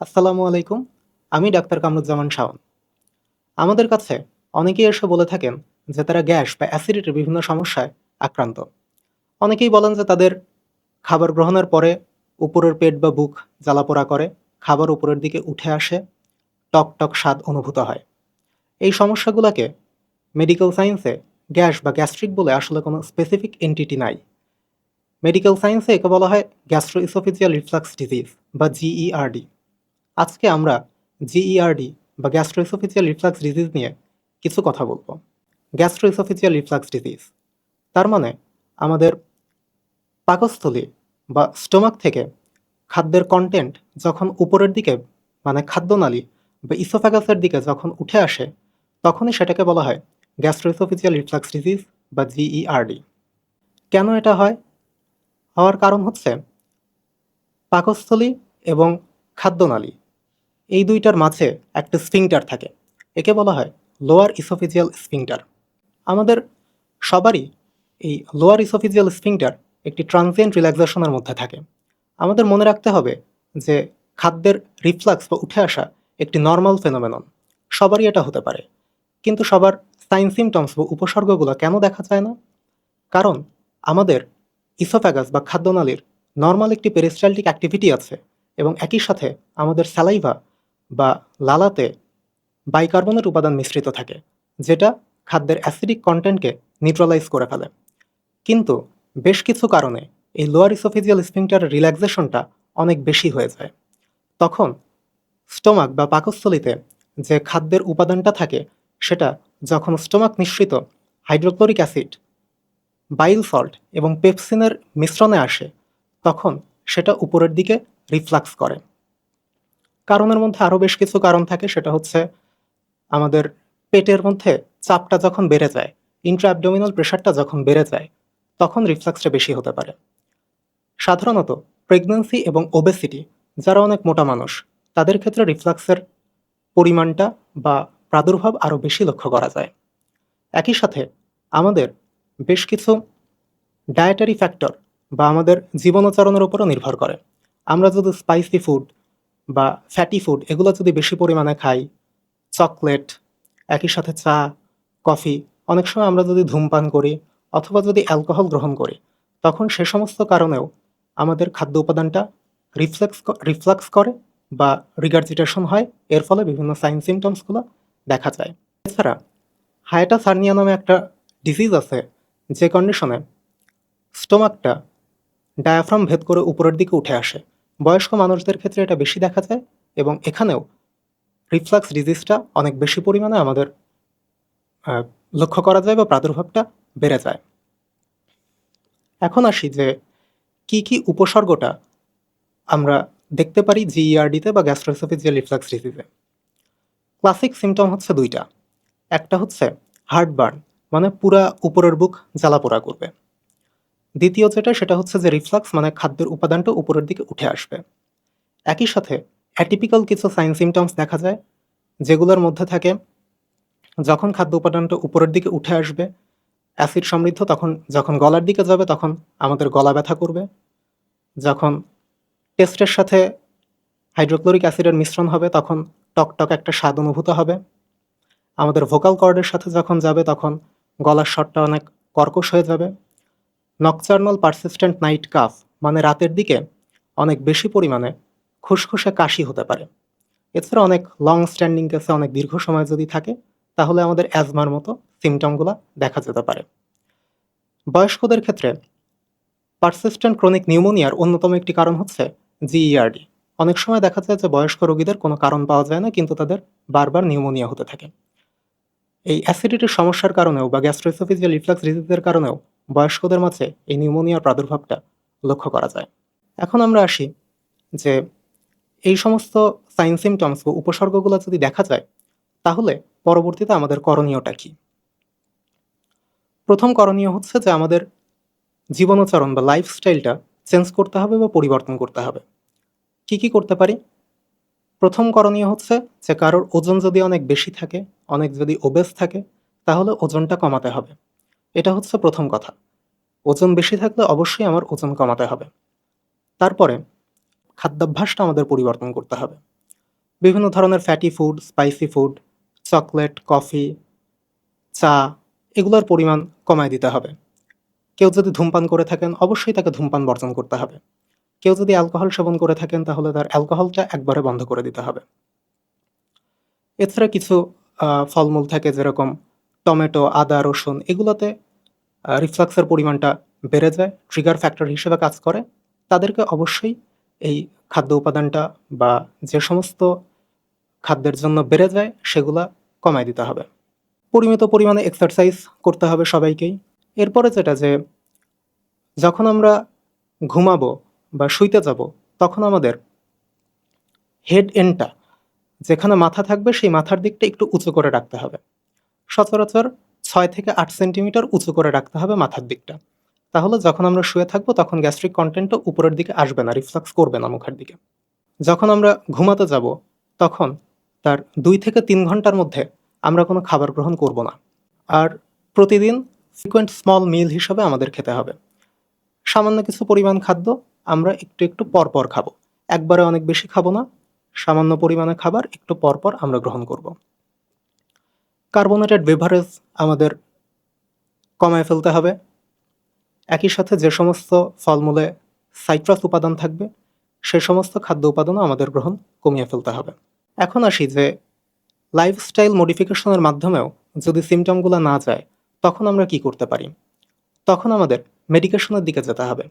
আসসালামু আলাইকুম। আমি ডাক্তার কামরুজ্জামান শাওন। আমাদের কাছে অনেকেই এসে বলে থাকেন যে তারা গ্যাস বা অ্যাসিডিটির বিভিন্ন সমস্যায় আক্রান্ত। অনেকেই বলেন যে তাদের খাবার গ্রহণের পরে উপরের পেট বা বুক জ্বালাপোড়া করে, খাবার উপরের দিকে উঠে আসে, টক টক স্বাদ অনুভূত হয়। এই সমস্যাগুলোকে মেডিকেল সায়েন্সে গ্যাস বা গ্যাস্ট্রিক বলে আসলে কোনো স্পেসিফিক এন্টিটি নাই। মেডিকেল সায়েন্সে একে বলা হয় গ্যাস্ট্রোইসোফেজিয়াল রিফ্লাক্স ডিজিজ বা জিইআরডি। আজকে আমরা জিইআরডি বা গ্যাস্ট্রোএসোফেজিয়াল রিফ্লাক্স ডিজিজ নিয়ে কিছু কথা বলবো। গ্যাস্ট্রোএসোফেজিয়াল রিফ্লাক্স ডিজিজ তার মানে আমাদের পাকস্থলী বা স্টোমাক থেকে খাদ্যের কন্টেন্ট যখন উপরের দিকে মানে খাদ্যনালী বা ইসোফ্যাগাসের দিকে যখন উঠে আসে, তখনই সেটাকে বলা হয় গ্যাস্ট্রোএসোফেজিয়াল রিফ্লাক্স ডিজিজ বা জিইআরডি। কেন এটা হয়? হওয়ার কারণ হচ্ছে পাকস্থলী এবং খাদ্যনালী এই দুইটার মাঝে একটা স্ফিংটার থাকে। একে বলা হয় লোয়ার ইসোফেজিয়াল স্ফিংটার। আমাদের সবারই এই লোয়ার ইসোফেজিয়াল স্ফিংটার একটি ট্রানজিয়েন্ট রিল্যাক্সেশনের মধ্যে থাকে। আমাদের মনে রাখতে হবে যে খাদ্যের রিফ্লাক্স বা উঠে আসা একটি নর্মাল ফেনোমেনন। সবারই এটা হতে পারে। কিন্তু সবার সাইন সিমটমস বা উপসর্গগুলো কেন দেখা যায় না? কারণ আমাদের ইসোফ্যাগাস বা খাদ্যনালীর নর্মাল একটি পেরিস্টালটিক অ্যাক্টিভিটি আছে, এবং একই সাথে আমাদের স্যালাইভা বা লালাতে বাইকার্বনেট উপাদান মিশ্রিত থাকে, যেটা খাদ্যের অ্যাসিডিক কন্টেন্টকে নিউট্রালাইজ করে ফেলে। কিন্তু বেশ কিছু কারণে এই লোয়ার ইসোফেজিয়াল স্ফিংটারের রিল্যাক্সেশনটা অনেক বেশি হয়ে যায়। তখন স্টোমাক বা পাকস্থলীতে যে খাদ্যের উপাদানটা থাকে, সেটা যখন স্টোমাক নিঃসৃত হাইড্রোক্লোরিক অ্যাসিড, বাইল সল্ট এবং পেপসিনের মিশ্রণে আসে, তখন সেটা উপরের দিকে রিফ্লাক্স করে। কারণের মধ্যে আরও বেশ কিছু কারণ থাকে। সেটা হচ্ছে আমাদের পেটের মধ্যে চাপটা যখন বেড়ে যায়, ইন্ট্রা অ্যাবডোমিনাল প্রেশারটা যখন বেড়ে যায়, তখন রিফ্লাক্সটা বেশি হতে পারে। সাধারণত প্রেগন্যান্সি এবং ওবেসিটি, যারা অনেক মোটা মানুষ, তাদের ক্ষেত্রে রিফ্লাক্সের পরিমাণটা বা প্রাদুর্ভাব আরও বেশি লক্ষ্য করা যায়। একই সাথে আমাদের বেশ কিছু ডায়েটারি ফ্যাক্টর বা আমাদের জীবনাচরণের উপরও নির্ভর করে। আমরা যদি স্পাইসি ফুড বা ফ্যাটি ফুড এগুলো যদি বেশি পরিমাণে খাই, চকলেট, একই সাথে চা, কফি, অনেক সময় আমরা যদি ধূমপান করি অথবা যদি অ্যালকোহল গ্রহণ করি, তখন সে সমস্ত কারণেও আমাদের খাদ্য উপাদানটা রিফ্লাক্স করে বা রিগার্জিটেশন হয়। এর ফলে বিভিন্ন সাইন সিমটমসগুলো দেখা যায়। এছাড়া হায়াটাস হার্নিয়া নামে একটা ডিজিজ আছে, যে কন্ডিশনে স্টোমাকটা ডায়াফ্রাম ভেদ করে উপরের দিকে উঠে আসে। বয়স্ক মানুষদের ক্ষেত্রে এটা বেশি দেখা যায়, এবং এখানেও রিফ্লাক্স ডিজিজটা অনেক বেশি পরিমাণে আমাদের আহ, লক্ষ্য করা যায় বা প্রাদুর্ভাবটা বেড়ে যায়। এখন আসি যে কি কি উপসর্গটা আমরা দেখতে পারি জিইআরডিতে বা গ্যাস্ট্রোএসোফেজিয়াল রিফ্লাক্স ডিজিজে। ক্লাসিক সিমটম হচ্ছে দুইটা। একটা হচ্ছে হার্টবার্ন, মানে পুরা উপরের বুক জ্বালাপোড়া করবে। দ্বিতীয় যেটা, সেটা হচ্ছে যে রিফ্লাক্স, মানে খাদ্যের উপাদানটা উপরের দিকে উঠে আসবে। একই সাথে অ্যাটিপিক্যাল কিছু সাইন সিমটমস দেখা যায়, যেগুলোর মধ্যে থাকে যখন খাদ্য উপাদানটা উপরের দিকে উঠে আসবে, অ্যাসিড সমৃদ্ধ, তখন যখন গলার দিকে যাবে তখন আমাদের গলা ব্যথা করবে। যখন টেস্টের সাথে হাইড্রোক্লোরিক অ্যাসিডের মিশ্রণ হবে, তখন টকটক একটা স্বাদ অনুভূত হবে। আমাদের ভোকাল কর্ডের সাথে যখন যাবে, তখন গলার স্বরটা অনেক কর্কশ হয়ে যাবে। নকচার্নাল পারসিস্টেন্ট নাইট কাফ, মানে রাতের দিকে অনেক বেশি পরিমাণে খুসখুসে কাশি হতে পারে। এছাড়া অনেক লং স্ট্যান্ডিং কেসে অনেক দীর্ঘ সময় যদি থাকে, তাহলে আমাদের অ্যাজমার মতো সিমটমগুলো দেখা যেতে পারে। বয়স্কদের ক্ষেত্রে পারসিস্টেন্ট ক্রনিক নিউমোনিয়ার অন্যতম একটি কারণ হচ্ছে জিইআরডি। অনেক সময় দেখা যায় যে বয়স্ক রোগীদের কোনো কারণ পাওয়া যায় না, কিন্তু তাদের বারবার নিউমোনিয়া হতে থাকে। এই অ্যাসিডিটির সমস্যার কারণেও বা গ্যাস্ট্রোএসোফেজিয়াল রিফ্লাক্স ডিজিজের কারণেও বয়স্কদের মাঝে এই নিউমোনিয়ার প্রাদুর্ভাবটা লক্ষ্য করা যায়। এখন আমরা আসি যে এই সমস্ত সাইন সিমটমস বা উপসর্গগুলো যদি দেখা যায়, তাহলে পরবর্তীতে আমাদের করণীয়টা কি? প্রথম করণীয় হচ্ছে যে আমাদের জীবনাচরণ বা লাইফস্টাইলটা চেঞ্জ করতে হবে বা পরিবর্তন করতে হবে। কি কি করতে পারি? প্রথম করণীয় হচ্ছে যে কারোর ওজন যদি অনেক বেশি থাকে, অনেক যদি ওবেস থাকে, তাহলে ওজনটা কমাতে হবে। এটা হচ্ছে প্রথম কথা। ওজন বেশি থাকলে অবশ্যই আমার ওজন কমাতে হবে। তারপরে খাদ্যাভ্যাসটা আমাদের পরিবর্তন করতে হবে। বিভিন্ন ধরনের fatty food, spicy food, chocolate, coffee, চা এগুলোর পরিমাণ কমায় দিতে হবে। কেউ যদি ধূমপান করে থাকেন অবশ্যই তাকে ধূমপান বর্জন করতে হবে। কেউ যদি অ্যালকোহল সেবন করে থাকেন তাহলে তার অ্যালকোহলটা একবারে বন্ধ করে দিতে হবে। এছাড়া কিছু ফলমূল থাকে যেরকম টমেটো, আদা, রসুন এগুলোতে রিফ্লাক্সের পরিমাণটা বেড়ে যায়, ট্রিগার ফ্যাক্টর হিসেবে কাজ করে। তাদেরকে অবশ্যই এই খাদ্য উপাদানটা বা যে সমস্ত খাদ্যের জন্য বেড়ে যায় সেগুলা কমায় দিতে হবে। পরিমিত পরিমাণে এক্সারসাইজ করতে হবে সবাইকেই। এরপরে যেটা যে যখন আমরা ঘুমাবো বা শুইতে যাব তখন আমাদের হেড এন্ডটা যেখানে মাথা থাকবে সেই মাথার দিকটা একটু উঁচু করে রাখতে হবে। সচরাচর 6 থেকে 8 সেন্টিমিটার উঁচু করে রাখতে হবে মাথার দিকটা। তাহলে যখন আমরা শুয়ে থাকবো তখন গ্যাস্ট্রিক কন্টেন্টটা উপরের দিকে আসবে না, রিফ্লাক্স করবে না মুখের দিকে। যখন আমরা ঘুমাতে যাব তখন তার 2 থেকে 3 ঘন্টার মধ্যে আমরা কোনো খাবার গ্রহণ করব না। আর প্রতিদিন ফ্রিকোয়েন্ট স্মল মিল হিসাবে আমাদের খেতে হবে। সামান্য কিছু পরিমাণ খাদ্য আমরা একটু একটু পরপর খাবো, একবারে অনেক বেশি খাবো না। সামান্য পরিমাণে খাবার একটু পরপর আমরা গ্রহণ করব। কার্বোনেটেড বেভারেজ আমাদের কমায় ফেলতে হবে। একই সাথে যে সমস্ত ফলমূলে সাইট্রাস উপাদান থাকবে সে সমস্ত খাদ্য উপাদানও আমাদের গ্রহণ কমিয়ে ফেলতে হবে। এখন আসি যে লাইফস্টাইল মডিফিকেশনের মাধ্যমেও যদি সিমটমগুলো না যায় তখন আমরা কি করতে পারি? তখন আমাদের মেডিকেশনের দিকে যেতে হবে।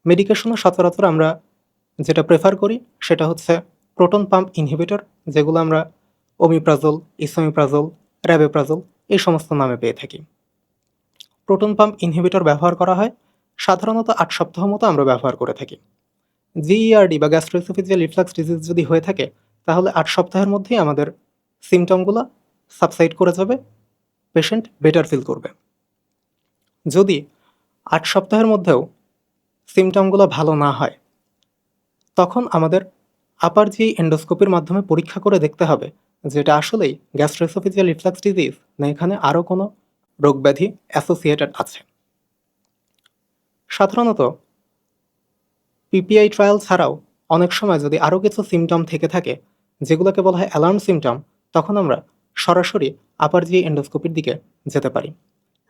মেডিকেশনে সচরাচর আমরা যেটা প্রেফার করি সেটা হচ্ছে প্রোটন পাম্প ইনহিবিটর, যেগুলো আমরা ওমিপ্রাজল, ইসোমিপ্রাজল, র্যাবেপ্রাজল এই সমস্ত নামে পেয়ে থাকি। প্রোটন পাম্প ইনহিবিটর ব্যবহার করা হয় সাধারণত 8 সপ্তাহ মতো আমরা ব্যবহার করে থাকি। জিইআরডি বা গ্যাস্ট্রোএসোফেজিয়াল রিফ্লাক্স ডিজিজ যদি হয়ে থাকে তাহলে 8 সপ্তাহের মধ্যেই আমাদের সিমটমগুলো সাবসাইড করে যাবে, পেশেন্ট বেটার ফিল করবে। যদি 8 সপ্তাহের মধ্যেও সিমটমগুলো ভালো না হয় তখন আমাদের আপার জি এন্ডোস্কোপির মাধ্যমে পরীক্ষা করে দেখতে হবে যে এটা আসলেই গ্যাস্ট্রোএসোফেজিয়াল রিফ্লাক্স ডিজিজ না এখানে আরও কোনো রোগব্যাধি অ্যাসোসিয়েটেড আছে। সাধারণত পিপিআই ট্রায়াল ছাড়াও অনেক সময় যদি আরও কিছু সিমটম থেকে থাকে যেগুলোকে বলা হয় অ্যালার্ম সিমটম, তখন আমরা সরাসরি আপার জি এন্ডোস্কোপির দিকে যেতে পারি।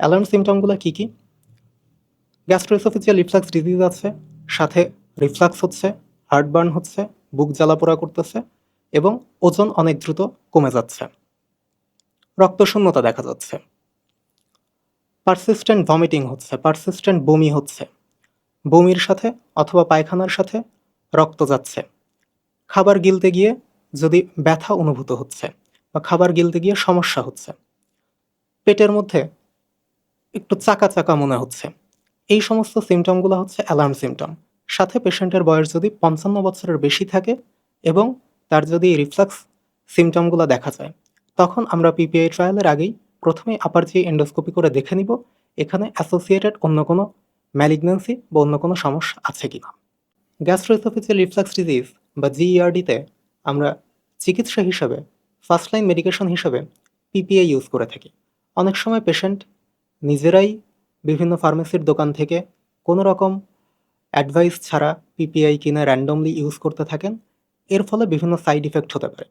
অ্যালার্ম সিমটমগুলো কী কী? গ্যাস্ট্রোএসোফেজিয়াল রিফ্লাক্স ডিজিজ আছে, সাথে রিফ্লাক্স হচ্ছে, হার্টবার্ন হচ্ছে, বুক জ্বালাপোড়া করতেছে এবং ওজন অনেক দ্রুত কমে যাচ্ছে, রক্তশূন্যতা দেখা যাচ্ছে, পারসিস্টেন্ট ভমিটিং হচ্ছে, পারসিস্টেন্ট বমি হচ্ছে, বমির সাথে অথবা পায়খানার সাথে রক্ত যাচ্ছে, খাবার গিলতে গিয়ে যদি ব্যথা অনুভূত হচ্ছে বা খাবার গিলতে গিয়ে সমস্যা হচ্ছে, পেটের মধ্যে একটু চাকা চাকা মনে হচ্ছে, এই সমস্ত সিমটমগুলো হচ্ছে অ্যালার্ম সিমটম। সাথে পেশেন্টের বয়স যদি 55 বছরের বেশি থাকে এবং তার যদি রিফ্লাক্স সিমটমগুলো দেখা যায় তখন আমরা পিপিআই ট্রায়ালের আগেই প্রথমেই আপার জি এন্ডোস্কোপি করে দেখে নিব এখানে অ্যাসোসিয়েটেড অন্য কোনো ম্যালিগন্যান্সি বা অন্য কোনো সমস্যা আছে কিনা। গ্যাস্ট্রোএসোফেজিয়াল রিফ্লাক্স ডিজিজ বা জিইআরডিতে আমরা চিকিৎসা হিসাবে ফার্স্ট লাইন মেডিকেশন হিসাবে পিপিআই ইউজ করে থাকি। অনেক সময় পেশেন্ট নিজেরাই বিভিন্ন ফার্মেসির দোকান থেকে কোনো রকম অ্যাডভাইস ছাড়া পিপিআই কিনে র্যান্ডমলি ইউজ করতে থাকেন। এর ফলে বিভিন্ন সাইড ইফেক্ট হতে পারে।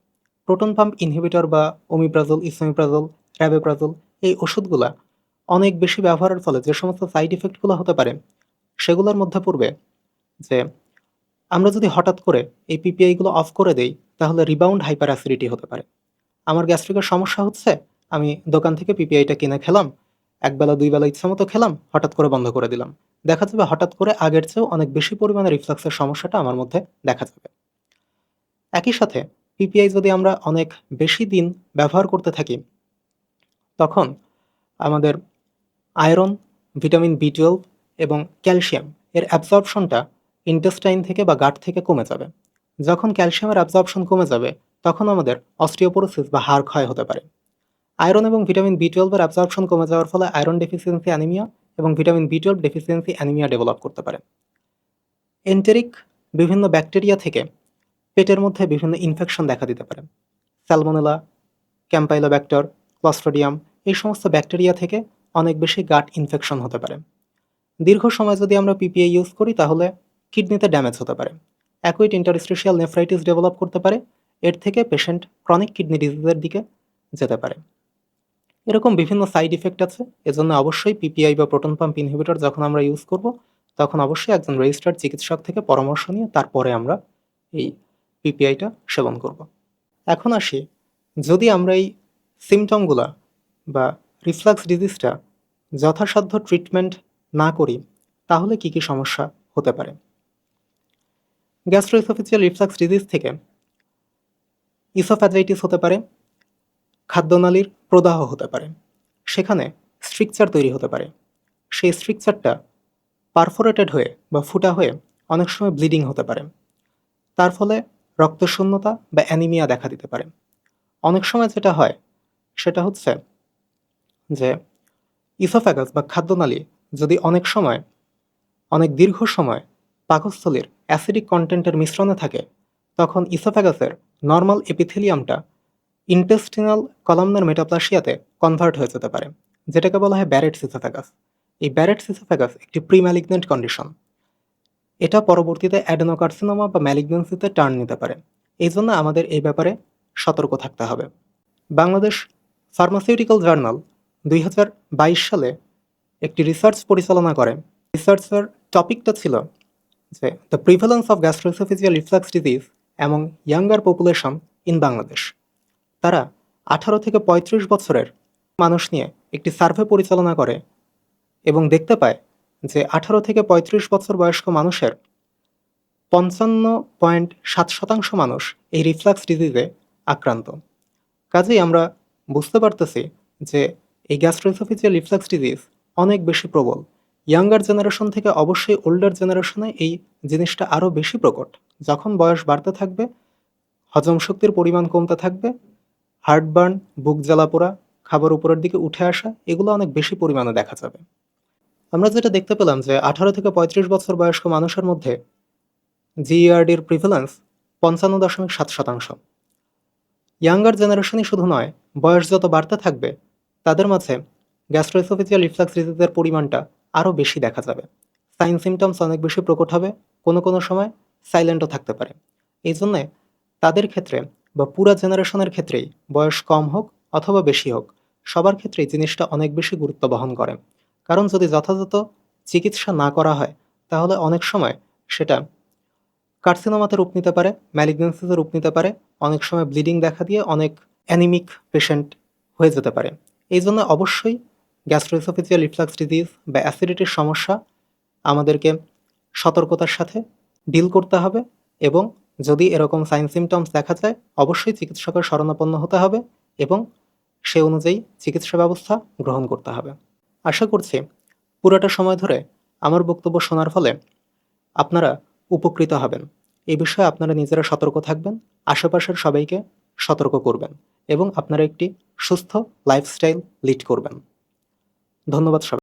প্রোটন পাম্প ইনহিবিটর বা ওমিপ্রাজল, ইসোমিপ্রাজল, র্যাবেপ্রাজল এই ওষুধগুলা অনেক বেশি ব্যবহারের ফলে যে সমস্ত সাইড ইফেক্টগুলো হতে পারে সেগুলোর মধ্যে পড়বে যে আমরা যদি হঠাৎ করে এই পিপিআইগুলো অফ করে দেই তাহলে রিবাউন্ড হাইপার অ্যাসিডিটি হতে পারে। আমার গ্যাস্ট্রিকের সমস্যা হচ্ছে, আমি দোকান থেকে পিপিআইটা কিনে খেলাম, একবেলা দুই বেলা ইচ্ছা মতো খেলাম, হঠাৎ করে বন্ধ করে দিলাম। দেখা যাবে হঠাৎ করে আগের চেয়েও অনেক বেশি পরিমাণে রিফ্লাক্সের সমস্যাটা আমার মধ্যে দেখা যাবে। একই সাথে পিপিআই যদি আমরা অনেক বেশি দিন ব্যবহার করতে থাকি তখন আমাদের আয়রন, ভিটামিন বি 12 এবং ক্যালসিয়াম এর অ্যাবজর্পশনটা ইন্টেস্টাইন থেকে বা গাট থেকে কমে যাবে। যখন ক্যালসিয়ামের অ্যাবজর্পশন কমে যাবে তখন আমাদের অস্টিওপোরোসিস বা হাড় ক্ষয় হতে পারে। আয়রন এবং ভিটামিন বি 12 এর অ্যাবজর্পশন কমে যাওয়ার ফলে আয়রন ডেফিসিয়েন্সি অ্যানিমিয়া এবং vitamin B 12 deficiency anaemia develop করতে পারে। এন্টেরিক বিভিন্ন ব্যাকটেরিয়া থেকে পেটের মধ্যে বিভিন্ন ইনফেকশন দেখা দিতে পারে। স্যালমোনেলা, ক্যাম্পাইলোব্যাক্টর, ক্লস্ট্রিডিয়াম এই সমস্ত ব্যাকটেরিয়া থেকে অনেক বেশি গাট ইনফেকশন হতে পারে। দীর্ঘ সময় যদি আমরা পিপিআই ইউজ করি তাহলে কিডনিতে ড্যামেজ হতে পারে, অ্যাকুইট ইন্টারস্টিশিয়াল নেফ্রাইটিস ডেভেলপ করতে পারে এর থেকে পেশেন্ট ক্রনিক কিডনি ডিজিজের দিকে যেতে পারে। এরকম বিভিন্ন সাইড ইফেক্ট আছে। এজন্য অবশ্যই পিপিআই বা প্রোটন পাম্প ইনহিবিটর যখন আমরা ইউজ করব, তখন অবশ্যই একজন রেজিস্টার্ড চিকিৎসক থেকে পরামর্শ নিয়ে তারপরে আমরা এই পিপিআইটা সেবন করব। এখন আসি, যদি আমরা এই সিমটমগুলা বা রিফ্লাক্স ডিজিজটা যথাসাধ্য ট্রিটমেন্ট না করি, তাহলে কি কি সমস্যা হতে পারে? গ্যাস্ট্রোএসোফেজিয়াল রিফ্লাক্স ডিজিজ থেকে ইসোফ্যাজাইটিস হতে পারে, খাদ্যনালীর প্রদাহ হতে পারে, সেখানে স্ট্রিকচার তৈরি হতে পারে। সেই স্ট্রিকচারটা পারফোরেটেড হয়ে বা ফুটা হয়ে অনেক সময় ব্লিডিং হতে পারে। তার ফলে রক্তশূন্যতা বা অ্যানিমিয়া দেখা দিতে পারে। অনেক সময় যেটা হয় সেটা হচ্ছে যে ইসোফ্যাগাস বা খাদ্যনালী যদি অনেক দীর্ঘ সময় পাকস্থলীর অ্যাসিডিক কন্টেন্টের মিশ্রণে থাকে, তখন ইসোফ্যাগাসের নর্মাল এপিথেলিয়ামটা ইন্টেস্টিনাল কলামনার মেটাপ্লাসিয়াতে কনভার্ট হয়ে যেতে পারে, যেটাকে বলা হয় ব্যারেটস ইসোফ্যাগাস। এই ব্যারেটস ইসোফ্যাগাস একটি প্রিম্যালিগনেন্ট কন্ডিশন। এটা পরবর্তীতে অ্যাডেনোকার্সিনোমা বা ম্যালিগনেন্সিতে টার্ন নিতে পারে। এই জন্য আমাদের এই ব্যাপারে সতর্ক থাকতে হবে। বাংলাদেশ ফার্মাসিউটিক্যাল জার্নাল 2022 সালে একটি রিসার্চ পরিচালনা করে। রিসার্চের টপিকটা ছিল যে the prevalence of gastroesophageal reflux disease among younger population in Bangladesh. তারা 18 থেকে 35 বছরের মানুষ নিয়ে একটি সার্ভে পরিচালনা করে এবং দেখতে পায় যে 18 থেকে 35 বছর বয়স্ক মানুষের 55.7% মানুষ এই রিফ্লাক্স ডিজিজে আক্রান্ত। কাজেই আমরা বুঝতে পারতেছি যে এই গ্যাস্ট্রোএসোফেজিয়াল রিফ্লাক্স ডিজিজ অনেক বেশি প্রবল। ইয়াঙ্গার জেনারেশন থেকে অবশ্যই ওল্ডার জেনারেশনে এই জিনিসটা আরও বেশি প্রকট। যখন বয়স বাড়তে থাকবে, হজম শক্তির পরিমাণ কমতে থাকবে, হার্টবার্ন, বুক জ্বালাপোড়া, খাবার উপরের দিকে উঠে আসা, এগুলো অনেক বেশি পরিমাণে দেখা যাবে। আমরা যেটা দেখতে পেলাম যে 18 থেকে 35 বছর বয়স্ক মানুষের মধ্যে জিইআরডির প্রিভ্যালেন্স 55.7%। ইয়াঙ্গার জেনারেশনই শুধু নয়, বয়স যত বাড়তে থাকবে তাদের মাঝে গ্যাস্ট্রোএসোফেজিয়াল রিফ্লাক্স ডিজিজের পরিমাণটা আরও বেশি দেখা যাবে। সাইন সিমটমস অনেক বেশি প্রকট হবে, কোনো সময় সাইলেন্টও থাকতে পারে। এই জন্যে তাদের ক্ষেত্রে বা পুরা জেনারেশনের ক্ষেত্রেই, বয়স কম হোক অথবা বেশি হোক, সবার ক্ষেত্রেই জিনিসটা অনেক বেশি গুরুত্ব বহন করে। কারণ যদি যথাযথ চিকিৎসা না করা হয়, তাহলে অনেক সময় সেটা কার্সিনোমাতে রূপ নিতে পারে, ম্যালিগনেন্সিতে রূপ নিতে পারে, অনেক সময় ব্লিডিং দেখা দিয়ে অনেক অ্যানিমিক পেশেন্ট হয়ে যেতে পারে। এই জন্য অবশ্যই গ্যাস্ট্রোএসোফেজিয়াল রিফ্লাক্স ডিজিজ বা অ্যাসিডিটির সমস্যা আমাদেরকে সতর্কতার সাথে ডিল করতে হবে এবং যদি এরকম সাইন সিমটমস দেখা যায়, অবশ্যই চিকিৎসকের শরণাপন্ন হতে হবে এবং সে অনুযায়ী চিকিৎসা ব্যবস্থা গ্রহণ করতে হবে। আশা করছি পুরোটা সময় ধরে আমার বক্তব্য শোনার ফলে আপনারা উপকৃত হবেন। এই বিষয়ে আপনারা নিজেরা সতর্ক থাকবেন, আশেপাশের সবাইকে সতর্ক করবেন এবং আপনারা একটি সুস্থ লাইফস্টাইল লিড করবেন। ধন্যবাদ সবাই।